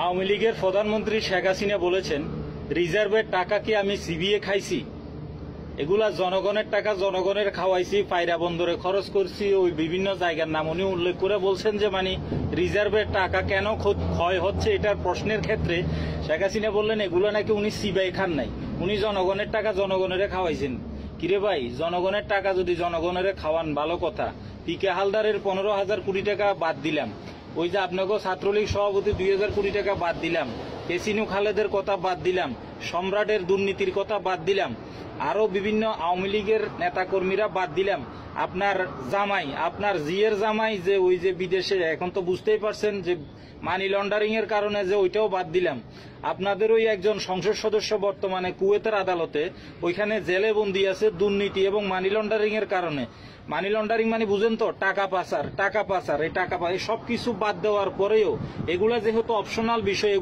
আওয়ামী লীগের প্রধানমন্ত্রী শেখ হাসিনা বলেছেন, রিজার্ভের টাকা কি আমি চিবিয়ে খাইছি? এগুলা জনগণের টাকা, জনগণের খাওয়াইছি, পায়রা বন্দরে খরচ করছি, ওই বিভিন্ন জায়গার নাম উনি উল্লেখ করে বলছেন যে রিজার্ভের টাকা কেন ক্ষয় হচ্ছে এটার প্রশ্নের ক্ষেত্রে শেখ হাসিনা বললেন এগুলো নাকি উনি চিবাই খান নাই, উনি জনগণের টাকা জনগণের খাওয়াইছেন। কিরে ভাই, জনগণের টাকা যদি জনগণের খাওয়ান ভালো কথা, পিকে হালদারের 15,000 কোটি টাকা বাদ দিলাম, ওই যে আপনাকে ছাত্রলীগ সভাপতি 2,000 কোটি টাকা বাদ দিলাম, এসিনু খালেদের কথা বাদ দিলাম, সম্রাটের দুর্নীতির কথা বাদ দিলাম, আরো বিভিন্ন আওয়ামী লীগের নেতাকর্মীরা বাদ দিলাম, আপনার জামাই, আপনার জিয়ের জামাই যে ওই যে বিদেশে, এখন তো বুঝতেই পারছেন যে মানি লন্ডারিং এর কারণে যে ওইটাও বাদ দিলাম, আপনাদের ওই একজন সংসদ সদস্য বর্তমানে কুয়েতের আদালতে ওইখানে জেলে বন্দী আছে দুর্নীতি এবং মানি লন্ডারিং এর কারণে। মানি লন্ডারিং মানে বুঝেন তো, টাকা পাচার, এই টাকা এই সবকিছু বাদ দেওয়ার পরেও এগুলা যেহেতু অপশনাল বিষয়।